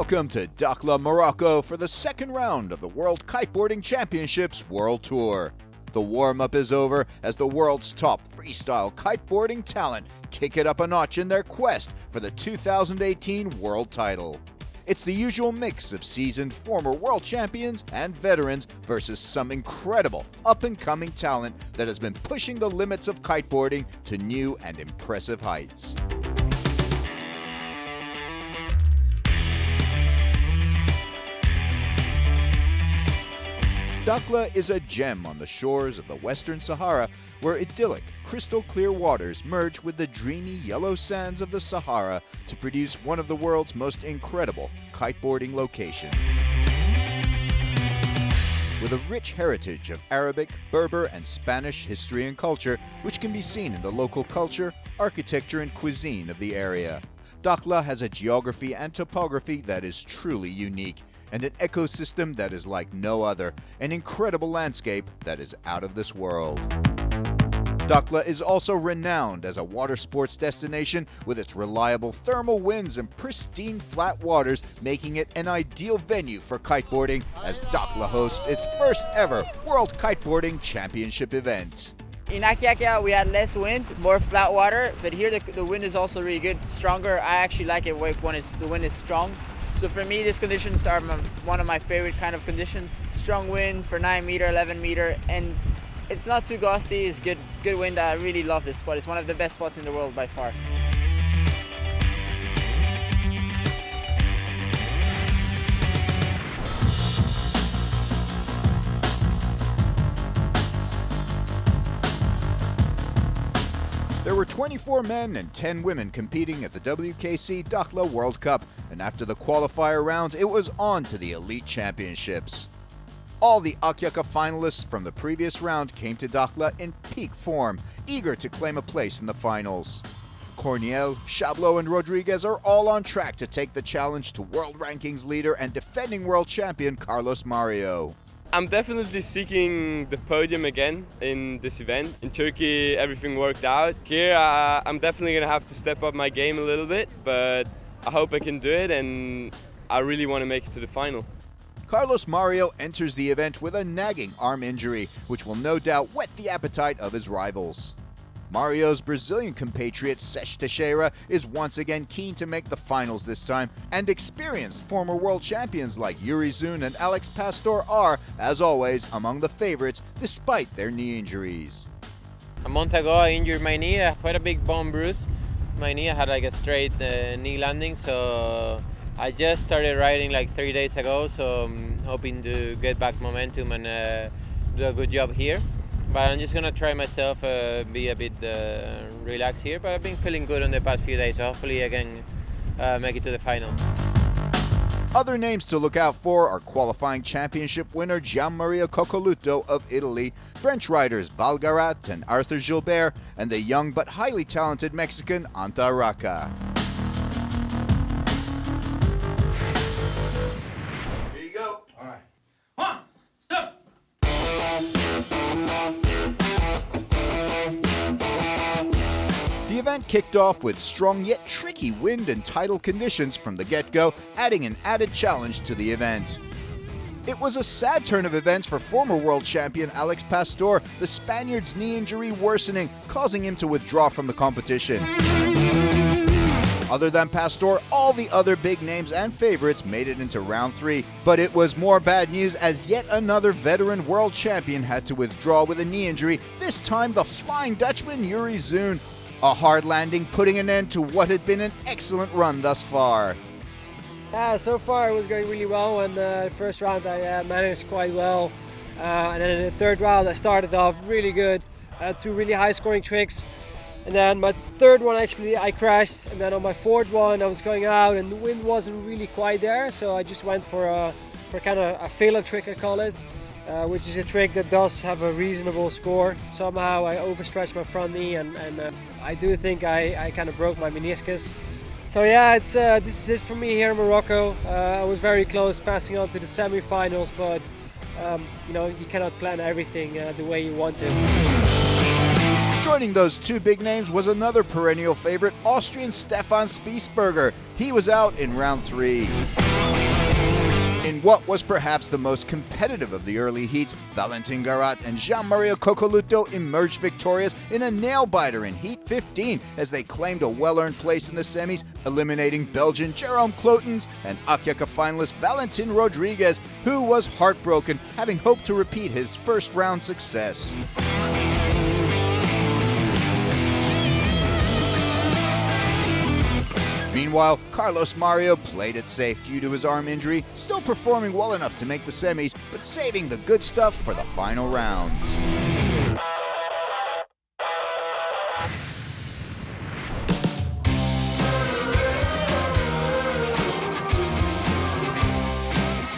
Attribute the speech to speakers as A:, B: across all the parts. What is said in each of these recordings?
A: Welcome to Dakhla, Morocco for the second round of the World Kiteboarding Championships World Tour. The warm-up is over as the world's top freestyle kiteboarding talent kick it up a notch in their quest for the 2018 world title. It's the usual mix of seasoned former world champions and veterans versus some incredible up-and-coming talent that has been pushing the limits of kiteboarding to new and impressive heights. Dakhla is a gem on the shores of the Western Sahara, where idyllic, crystal-clear waters merge with the dreamy yellow sands of the Sahara to produce one of the world's most incredible kiteboarding locations. With a rich heritage of Arabic, Berber, and Spanish history and culture, which can be seen in the local culture, architecture, and cuisine of the area. Dakhla has a geography and topography that is truly unique, and an ecosystem that is like no other, an incredible landscape that is out of this world. Dakhla is also renowned as a water sports destination with its reliable thermal winds and pristine flat waters, making it an ideal venue for kiteboarding as Dakhla hosts its first ever World Kiteboarding Championship event.
B: In Akyakya we had less wind, more flat water, but here the wind is also really good, stronger. I actually like it when the wind is strong. So for me, these conditions are one of my favorite kind of conditions. Strong wind for 9 meter, 11 meter, and it's not too gusty, it's good wind. I really love this spot. It's one of the best spots in the world by far.
A: There were 24 men and 10 women competing at the WKC Dakhla World Cup, and after the qualifier rounds, it was on to the Elite Championships. All the Akyaka finalists from the previous round came to Dakhla in peak form, eager to claim a place in the finals. Corniel, Chabot, and Rodriguez are all on track to take the challenge to world rankings leader and defending world champion Carlos Mario.
C: I'm definitely seeking the podium again in this event. In Turkey, everything worked out. Here, I'm definitely going to have to step up my game a little bit, but I hope I can do it, and I really want to make it to the final.
A: Carlos Mario enters the event with a nagging arm injury, which will no doubt whet the appetite of his rivals. Mario's Brazilian compatriot Sesh Teixeira is once again keen to make the finals this time, and experienced former world champions like Yuri Zun and Alex Pastor are, as always, among the favorites despite their knee injuries.
D: A month ago I injured my knee, quite a big bone bruise. My knee, I had like a straight knee landing, so I just started riding like 3 days ago, so I'm hoping to get back momentum and do a good job here. But I'm just going to try myself, be a bit relaxed here, but I've been feeling good on the past few days, so hopefully I can make it to the final.
A: Other names to look out for are qualifying championship winner Gianmaria Coccoluto of Italy, French riders Balgarat and Arthur Gilbert, and the young but highly talented Mexican Anta Raka.
E: Here you go. All right.
A: The event kicked off with strong yet tricky wind and tidal conditions from the get-go, adding an added challenge to the event. It was a sad turn of events for former world champion Alex Pastor, the Spaniard's knee injury worsening, causing him to withdraw from the competition. Other than Pastor, all the other big names and favorites made it into round 3, but it was more bad news as yet another veteran world champion had to withdraw with a knee injury, this time the Flying Dutchman Yuri Zun. A hard landing putting an end to what had been an excellent run thus far.
F: Yeah, so far it was going really well, and the first round I managed quite well. And then in the third round I started off really good, 2 really high scoring tricks. And then my third one actually I crashed, and then on my fourth one I was going out and the wind wasn't really quite there, so I just went for kind of a failure trick, I call it, which is a trick that does have a reasonable score. Somehow I overstretched my front knee, and I do think I kind of broke my meniscus. So yeah, this is it for me here in Morocco. I was very close passing on to the semifinals, but you cannot plan everything the way you want to.
A: Joining those two big names was another perennial favorite, Austrian Stefan Spiessberger. He was out in round 3. In what was perhaps the most competitive of the early heats, Valentin Garat and Jean-Maria Coccoluto emerged victorious in a nail-biter in Heat 15 as they claimed a well-earned place in the semis, eliminating Belgian Jerome Clotens and Akyaka finalist Valentin Rodriguez, who was heartbroken, having hoped to repeat his first-round success. Meanwhile, Carlos Mario played it safe due to his arm injury, still performing well enough to make the semis, but saving the good stuff for the final rounds.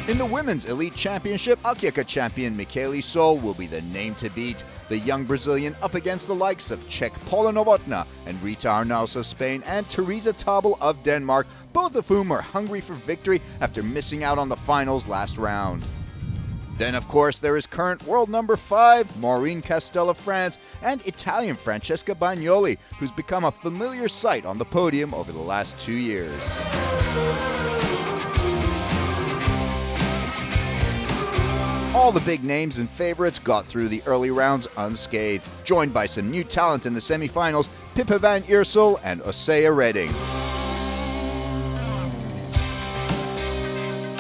A: In the Women's Elite Championship, Akyaka champion Michele Sol will be the name to beat. The young Brazilian up against the likes of Czech Paula Novotná and Rita Arnaus of Spain and Teresa Tabel of Denmark, both of whom are hungry for victory after missing out on the finals last round. Then, of course, there is current world number 5, Maureen Castel of France, and Italian Francesca Bagnoli, who's become a familiar sight on the podium over the last 2 years. All the big names and favorites got through the early rounds unscathed, joined by some new talent in the semifinals, Pippa van Iersel and Osea Redding.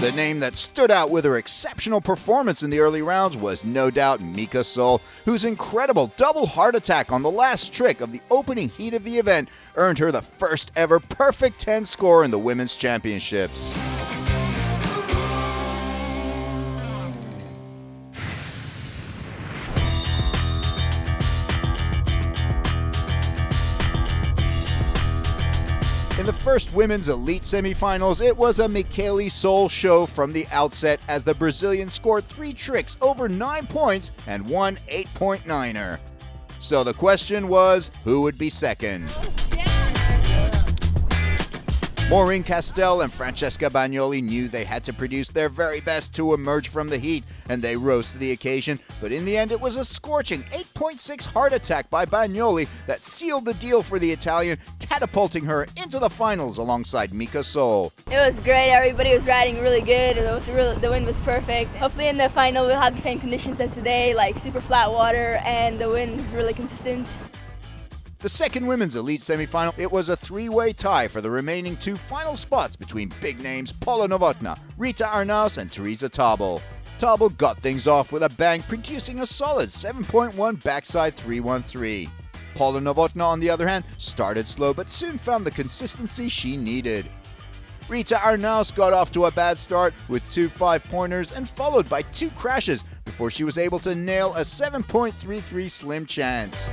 A: The name that stood out with her exceptional performance in the early rounds was no doubt Mika Sol, whose incredible double heart attack on the last trick of the opening heat of the event earned her the first ever perfect 10 score in the Women's Championships. In the first Women's Elite semifinals, it was a Michele Sol show from the outset as the Brazilian scored 3 tricks over 9 points and one 8.9er. So the question was, who would be second? Maureen Castel and Francesca Bagnoli knew they had to produce their very best to emerge from the heat, and they rose to the occasion, but in the end it was a scorching 8.6 heart attack by Bagnoli that sealed the deal for the Italian, catapulting her into the finals alongside Mika Sol.
G: It was great, everybody was riding really good, the wind was perfect. Hopefully in the final we'll have the same conditions as today, like super flat water, and the wind is really consistent.
A: The second Women's Elite semifinal, it was a 3-way tie for the remaining 2 final spots between big names Paula Novotná, Rita Arnaus, and Teresa Tabel. Tabel got things off with a bang, producing a solid 7.1 backside 313. Paula Novotná, on the other hand, started slow but soon found the consistency she needed. Rita Arnaus got off to a bad start with 2 5-pointers and followed by 2 crashes before she was able to nail a 7.33 slim chance.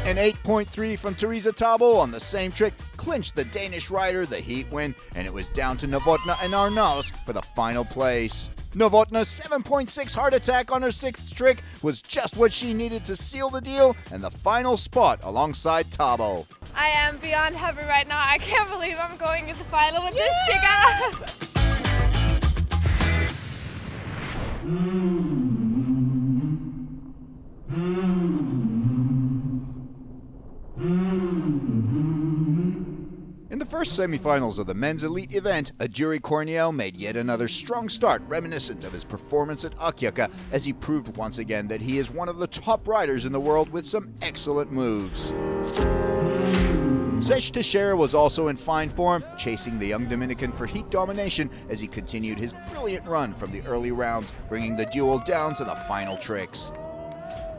A: An 8.3 from Teresa Tabel on the same trick clinched the Danish rider the heat win, and it was down to Novotná and Arnaus for the final place. Novotná's 7.6 heart attack on her 6th trick was just what she needed to seal the deal and the final spot alongside Tabel.
H: I am beyond happy right now. I can't believe I'm going to the final with this chica.
A: In the first semifinals of the men's elite event, Adjuri Corniel made yet another strong start reminiscent of his performance at Akyaka as he proved once again that he is one of the top riders in the world with some excellent moves. Zech Teixeira was also in fine form, chasing the young Dominican for heat domination as he continued his brilliant run from the early rounds, bringing the duel down to the final tricks.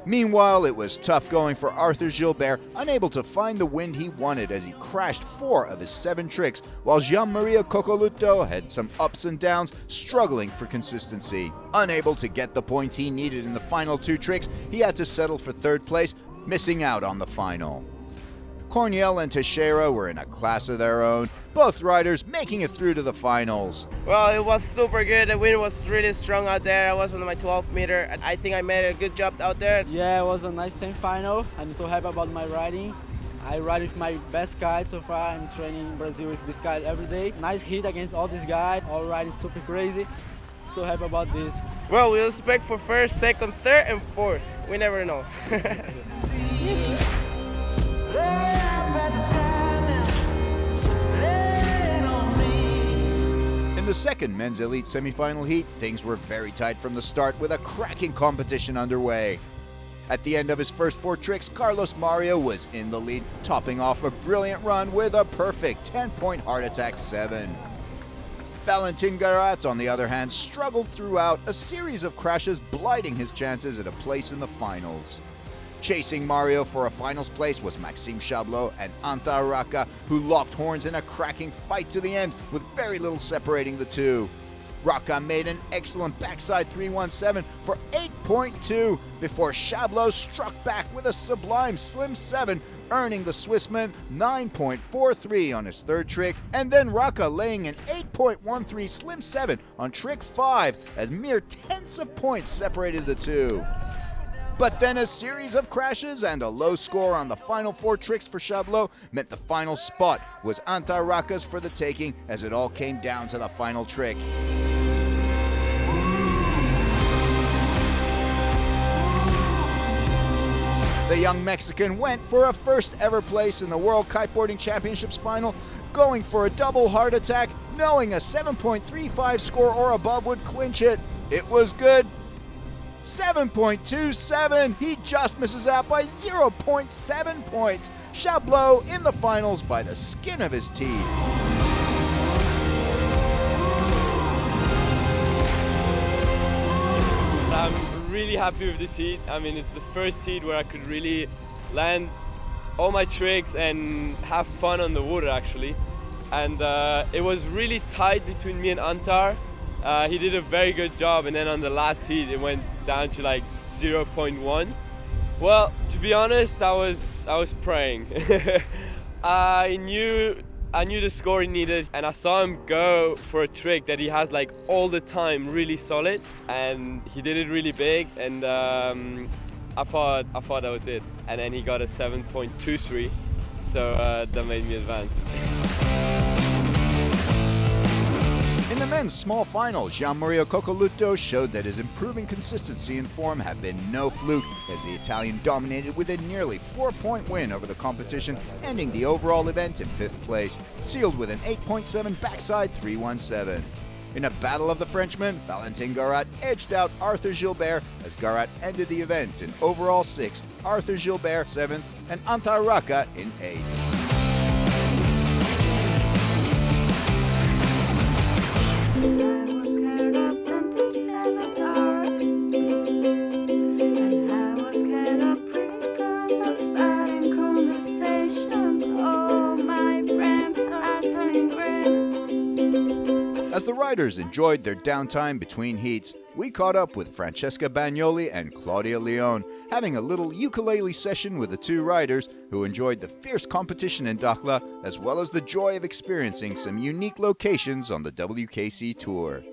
A: Meanwhile, it was tough going for Arthur Gilbert, unable to find the wind he wanted as he crashed 4 of his 7 tricks, while Jean-Maria Coccoluto had some ups and downs, struggling for consistency. Unable to get the points he needed in the final 2 tricks, he had to settle for 3rd place, missing out on the final. Corniel and Teixeira were in a class of their own, both riders making it through to the finals.
I: Well, it was super good. The wind was really strong out there. I was on my 12 meter. I think I made a good job out there.
J: Yeah, it was a nice semi-final. I'm so happy about my riding. I ride with my best kite so far. I'm training in Brazil with this kite every day. Nice hit against all these guys. All riding super crazy. So happy about this.
I: Well, we expect for 1st, 2nd, 3rd, and 4th. We never know.
A: In the second men's elite semifinal heat, things were very tight from the start with a cracking competition underway. At the end of his first 4 tricks, Carlos Mario was in the lead, topping off a brilliant run with a perfect 10-point Heart Attack 7. Valentin Garat, on the other hand, struggled throughout, a series of crashes blighting his chances at a place in the finals. Chasing Mario for a finals place was Maxime Chablot and Anta Raka, who locked horns in a cracking fight to the end with very little separating the two. Raka made an excellent backside 317 for 8.2 before Chablot struck back with a sublime slim 7, earning the Swissman 9.43 on his third trick, and then Raka laying an 8.13 slim 7 on trick 5 as mere tenths of points separated the two. But then a series of crashes and a low score on the final 4 tricks for Chablot meant the final spot was Anta Raka's for the taking as it all came down to the final trick. The young Mexican went for a first ever place in the World Kiteboarding Championships final, going for a double Heart Attack, knowing a 7.35 score or above would clinch it. It was good. 7.27, he just misses out by 0.7 points. Chablot in the finals by the skin of his teeth.
C: I'm really happy with this heat. I mean, it's the first heat where I could really land all my tricks and have fun on the water actually. And it was really tight between me and Antar. He did a very good job, and then on the last heat it went down to like 0.1. Well, to be honest, I was praying. I knew the score he needed, and I saw him go for a trick that he has like all the time really solid, and he did it really big, and I thought that was it. And then he got a 7.23, so that made me advance.
A: In the men's small final, Jean-Mario Coccoluto showed that his improving consistency and form have been no fluke, as the Italian dominated with a nearly 4-point win over the competition, ending the overall event in 5th place, sealed with an 8.7 backside 317. In a battle of the Frenchmen, Valentin Garat edged out Arthur Gilbert as Garat ended the event in overall 6th, Arthur Gilbert 7th, and Anta Raka in 8th. As the riders enjoyed their downtime between heats, we caught up with Francesca Bagnoli and Claudia Leone, having a little ukulele session with the two riders who enjoyed the fierce competition in Dakhla, as well as the joy of experiencing some unique locations on the WKC Tour.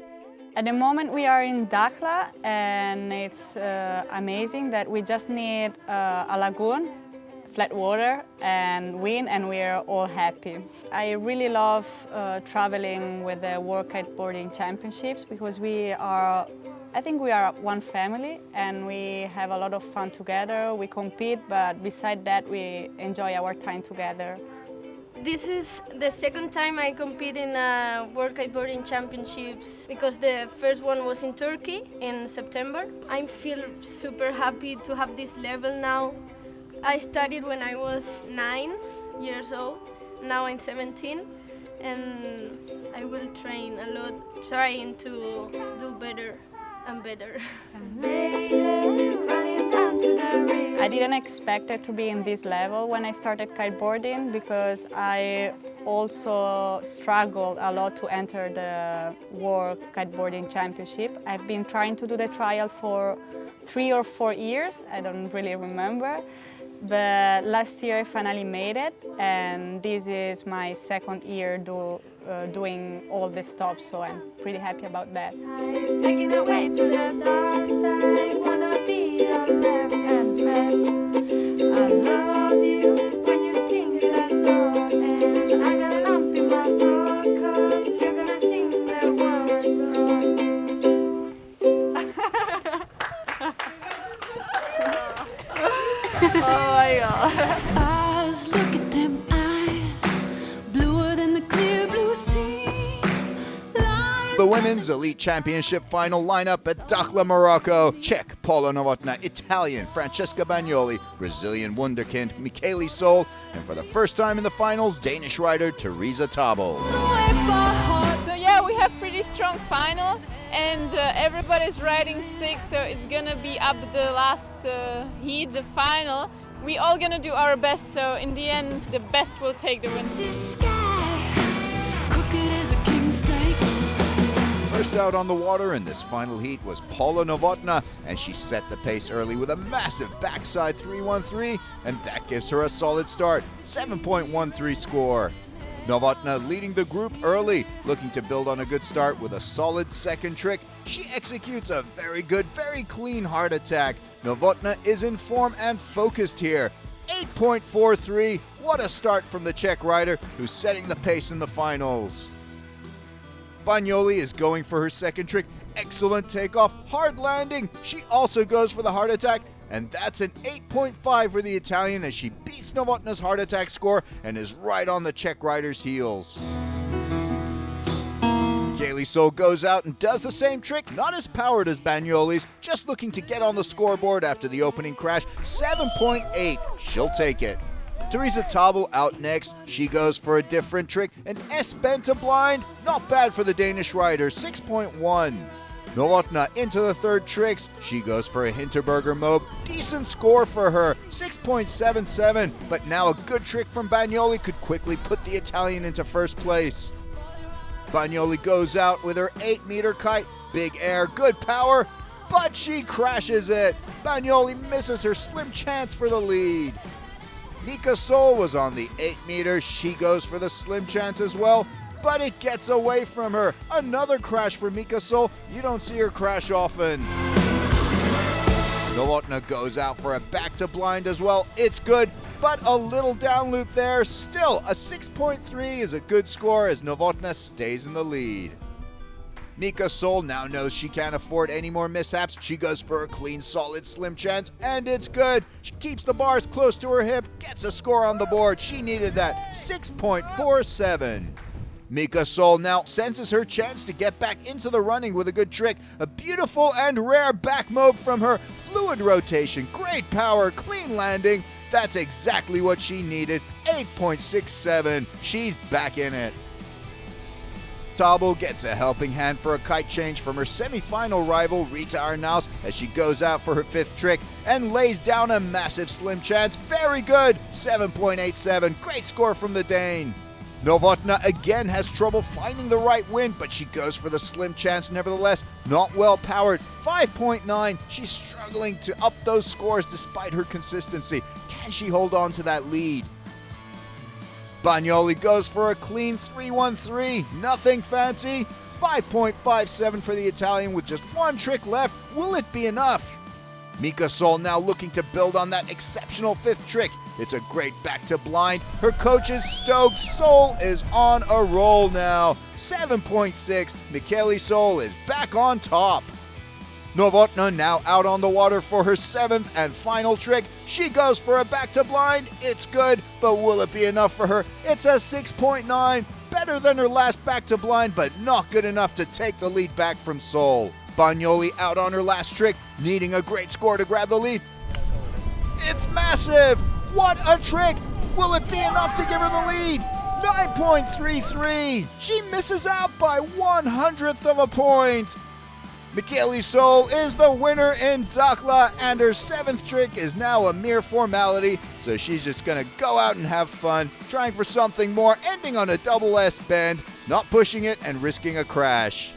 K: At the moment we are in Dakhla, and it's amazing that we just need a lagoon, flat water and wind, and we are all happy. I really love traveling with the World Kiteboarding Championships because I think we are one family and we have a lot of fun together. We compete, but beside that we enjoy our time together.
H: This is the second time I compete in World Kiteboarding Championships because the first one was in Turkey in September. I feel super happy to have this level now. I started when I was 9 years old, now I'm 17, and I will train a lot, trying to do better and better.
K: I didn't expect it to be in this level when I started kiteboarding because I also struggled a lot to enter the World Kiteboarding Championship. I've been trying to do the trial for 3 or 4 years, I don't really remember. But last year I finally made it, and this is my second year doing all the stops, so I'm pretty happy about that. I'm taking away to the dark side, wanna be your left hand man. I love you when you sing that song, and I got a lump in my throat, 'cause you're gonna sing the words wrong. Oh my God.
L: Eyes, look at them eyes, bluer than the clear blue sea. Lie
A: Women's Elite Championship final lineup at Dakhla, Morocco. Czech Paula Novotná, Italian Francesca Bagnoli, Brazilian wunderkind Michele Sol, and for the first time in the finals, Danish rider Theresa Tabel.
L: So yeah, we have pretty strong final, and everybody's riding six, so it's gonna be up the last heat, the final. We all gonna do our best, so in the end, the best will take the win.
A: First out on the water in this final heat was Paula Novotná, and she set the pace early with a massive backside 3.13, and that gives her a solid start, 7.13 score. Novotná leading the group early, looking to build on a good start with a solid second trick. She executes a very good, very clean hard attack. Novotná is in form and focused here. 8.43, what a start from the Czech rider who's setting the pace in the finals. Bagnoli is going for her second trick. Excellent takeoff, hard landing. She also goes for the hard attack, and that's an 8.5 for the Italian as she beats Novotná's hard attack score and is right on the Czech rider's heels. Michele Sol goes out and does the same trick, not as powered as Bagnoli's, just looking to get on the scoreboard after the opening crash. 7.8, she'll take it. Theresa Tabel out next. She goes for a different trick, an S-bend to blind. Not bad for the Danish rider, 6.1. Novotná into the third tricks. She goes for a Hinterberger mob. Decent score for her, 6.77. But now a good trick from Bagnoli could quickly put the Italian into first place. Bagnoli goes out with her 8-meter kite. Big air, good power, but she crashes it. Bagnoli misses her slim chance for the lead. Michele Sol was on the 8-meter. She goes for the slim chance as well, but it gets away from her. Another crash for Michele Sol. You don't see her crash often. Novotná goes out for a back to blind as well. It's good, but a little down loop there. Still, a 6.3 is a good score as Novotná stays in the lead. Michele Sol now knows she can't afford any more mishaps. She goes for a clean, solid slim chance, and it's good. She keeps the bars close to her hip, gets a score on the board. She needed that, 6.47. Michele Sol now senses her chance to get back into the running with a good trick. A beautiful and rare back mob from her. Fluid rotation, great power, clean landing. That's exactly what she needed, 8.67. She's back in it. Tabel gets a helping hand for a kite change from her semi-final rival Rita Arnaus as she goes out for her fifth trick and lays down a massive slim chance. Very good, 7.87. Great score from the Dane. Novotná again has trouble finding the right wind, but she goes for the slim chance nevertheless. Not well powered, 5.9. She's struggling to up those scores despite her consistency. Can she hold on to that lead? Bagnoli goes for a clean 3.13, nothing fancy. 5.57 for the Italian with just one trick left. Will it be enough? Michele Sol now looking to build on that exceptional fifth trick. It's a great back to blind. Her coach is stoked. Sol is on a roll now. 7.6. Michele Sol is back on top. Novotná now out on the water for her seventh and final trick. She goes for a back to blind. It's good, but will it be enough for her? It's a 6.9. Better than her last back to blind, but not good enough to take the lead back from Sol. Bagnoli out on her last trick, needing a great score to grab the lead. It's massive! What a trick! Will it be enough to give her the lead? 9.33. She misses out by 1/100th of a point. Michele Sol is the winner in Dakhla, and her seventh trick is now a mere formality, so she's just gonna go out and have fun, trying for something more, ending on a double S bend, not pushing it and risking a crash.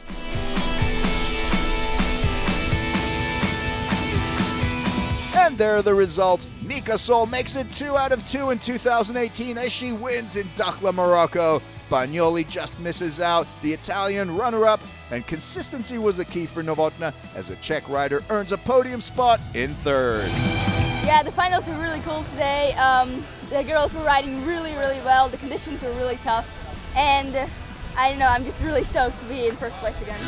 A: And there are the results. Michele Sol makes it 2 out of 2 in 2018 as she wins in Dakhla, Morocco. Bagnoli just misses out, the Italian runner-up, and consistency was the key for Novotná as a Czech rider earns a podium spot in third.
G: Yeah, the finals were really cool today. The girls were riding really, really well. The conditions were really tough, and I don't know, I'm just really stoked to be in first place again.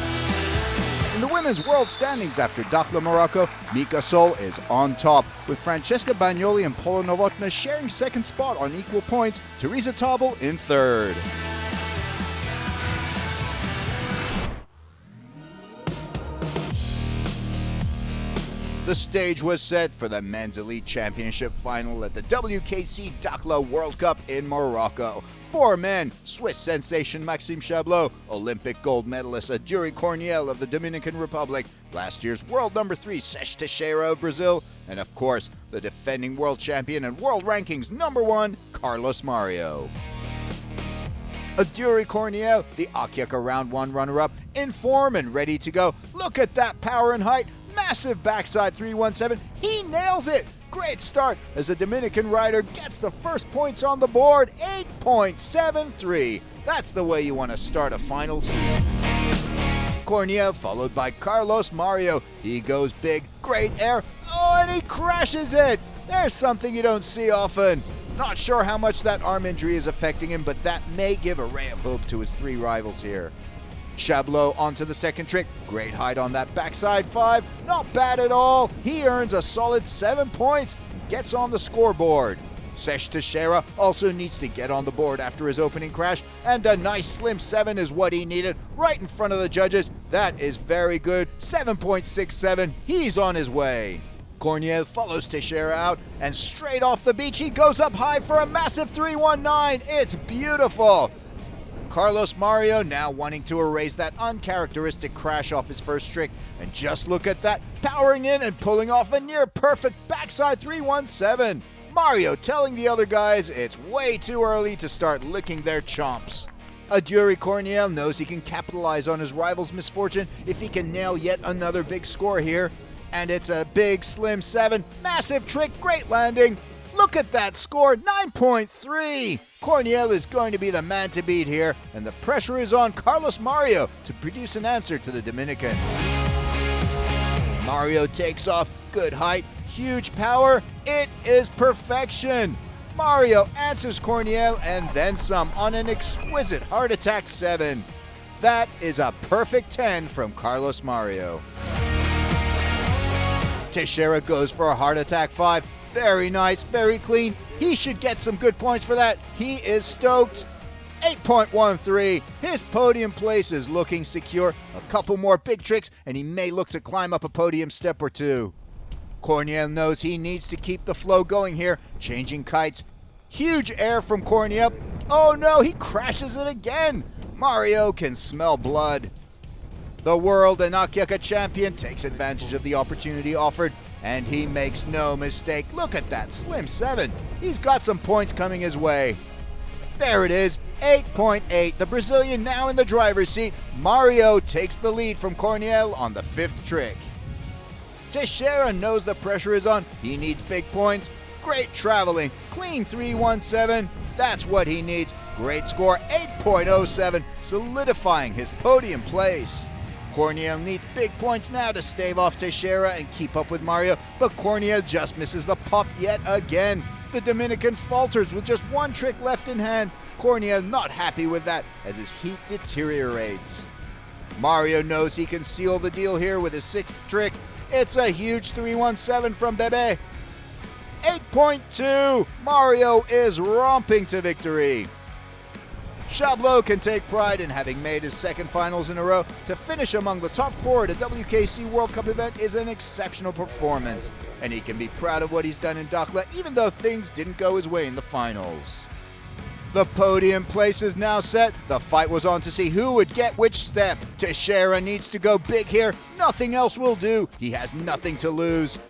A: In the women's world standings after Dakhla, Morocco, Michele Sol is on top, with Francesca Bagnoli and Paula Novotná sharing second spot on equal points, Theresa Tabel in third. The stage was set for the Men's Elite Championship final at the WKC Dakhla World Cup in Morocco. 4 men: Swiss sensation Maxime Chablot, Olympic gold medalist Aduri Corniel of the Dominican Republic, last year's world number 3 Seix Teixeira of Brazil, and of course, the defending world champion and world rankings number 1, Carlos Mario. Aduri Corniel, the Akyaka Round 1 runner-up, in form and ready to go. Look at that power and height. Massive backside 317. He nails it. Great start as the Dominican rider gets the first points on the board. 8.73. That's the way you want to start a finals heat. Corniel followed by Carlos Mario. He goes big. Great air. Oh, and he crashes it. There's something you don't see often. Not sure how much that arm injury is affecting him, but that may give a ray of hope to his 3 rivals here. Chablot onto the second trick. Great height on that backside 5. Not bad at all. He earns a solid 7 points. Gets on the scoreboard. Seix Teixeira also needs to get on the board after his opening crash, and a nice slim 7 is what he needed right in front of the judges. That is very good. 7.67. He's on his way. Corniel follows Teixeira out, and straight off the beach he goes up high for a massive 319. It's beautiful. Carlos Mario now wanting to erase that uncharacteristic crash off his first trick, and just look at that, powering in and pulling off a near perfect backside 317. Mario telling the other guys it's way too early to start licking their chomps. Aduri Corniel knows he can capitalize on his rival's misfortune if he can nail yet another big score here. And it's a big slim 7. Massive trick, great landing. Look at that score, 9.3. Corniel is going to be the man to beat here, and the pressure is on Carlos Mario to produce an answer to the Dominican. Mario takes off, good height, huge power. It is perfection. Mario answers Corniel and then some on an exquisite heart attack 7. That is a perfect 10 from Carlos Mario. Teixeira goes for a heart attack 5. Very nice, very clean. He should get some good points for that. He is stoked. 8.13. His podium place is looking secure. A couple more big tricks and he may look to climb up a podium step or 2. Corniel knows he needs to keep the flow going here. Changing kites. Huge air from Corniel. Oh no, he crashes it again. Mario can smell blood. The world and Akyaka champion takes advantage of the opportunity offered, and he makes no mistake. Look at that slim 7. He's got some points coming his way. There it is, 8.8. The Brazilian now in the driver's seat. Mario takes the lead from Corniel on the 5th trick. Teixeira knows the pressure is on. He needs big points. Great traveling. Clean 317. That's what he needs. Great score, 8.07, solidifying his podium place. Corniel needs big points now to stave off Teixeira and keep up with Mario, but Corniel just misses the pop yet again. The Dominican falters with just 1 trick left in hand. Corniel not happy with that as his heat deteriorates. Mario knows he can seal the deal here with his 6th trick. It's a huge 317 from Bebe. 8.2. Mario is romping to victory. Chablot can take pride in having made his 2nd finals in a row. To finish among the top 4 at a WKC World Cup event is an exceptional performance, and he can be proud of what he's done in Dakhla even though things didn't go his way in the finals. The podium place is now set. The fight was on to see who would get which step. Teixeira needs to go big here. Nothing else will do. He has nothing to lose.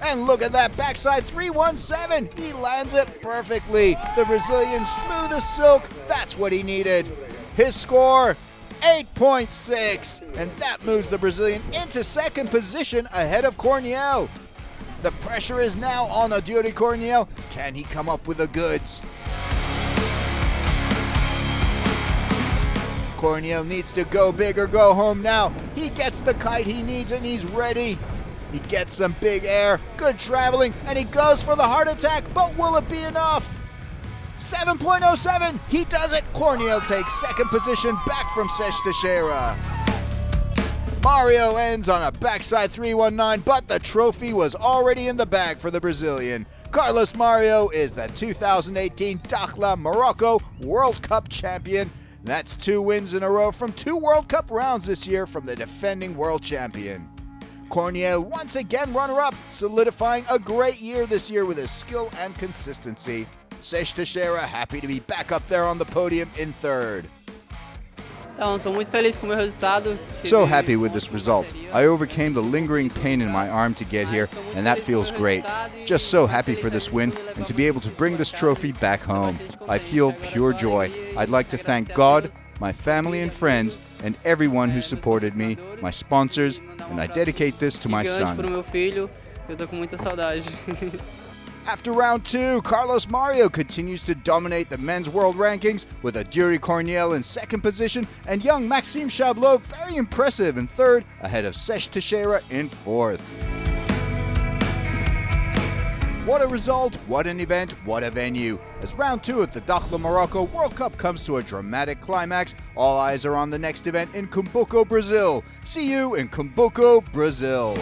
A: And look at that backside 317. He lands it perfectly. The Brazilian smooth as silk. That's what he needed. His score, 8.6. And that moves the Brazilian into 2nd position ahead of Corniel. The pressure is now on Aduri Corniel. Can he come up with the goods? Corniel needs to go big or go home now. He gets the kite he needs and he's ready. He gets some big air, good traveling, and he goes for the heart attack, but will it be enough? 7.07, he does it. Corniel takes 2nd position back from Seix Teixeira. Mario ends on a backside 319, but the trophy was already in the bag for the Brazilian. Carlos Mario is the 2018 Dakhla Morocco World Cup champion. That's 2 wins in a row from 2 World Cup rounds this year from the defending world champion. Corniel once again runner-up, solidifying a great year this year with his skill and consistency. Sesh Teixeira happy to be back up there on the podium in third. So happy with this result. I overcame the lingering pain in my arm to get here, and that feels great. Just so happy for this win and to be able to bring this trophy back home. I feel pure joy. I'd like to thank God, my family and friends, and everyone who supported me, my sponsors, and I dedicate this to my son. After round 2, Carlos Mario continues to dominate the men's world rankings with a Yuri Corniel in second position and young Maxime Chablot very impressive in third ahead of Sesh Teixeira in fourth. What a result, what an event, what a venue. As round 2 at the Dakhla Morocco World Cup comes to a dramatic climax, all eyes are on the next event in Cumbuco, Brazil. See you in Cumbuco, Brazil.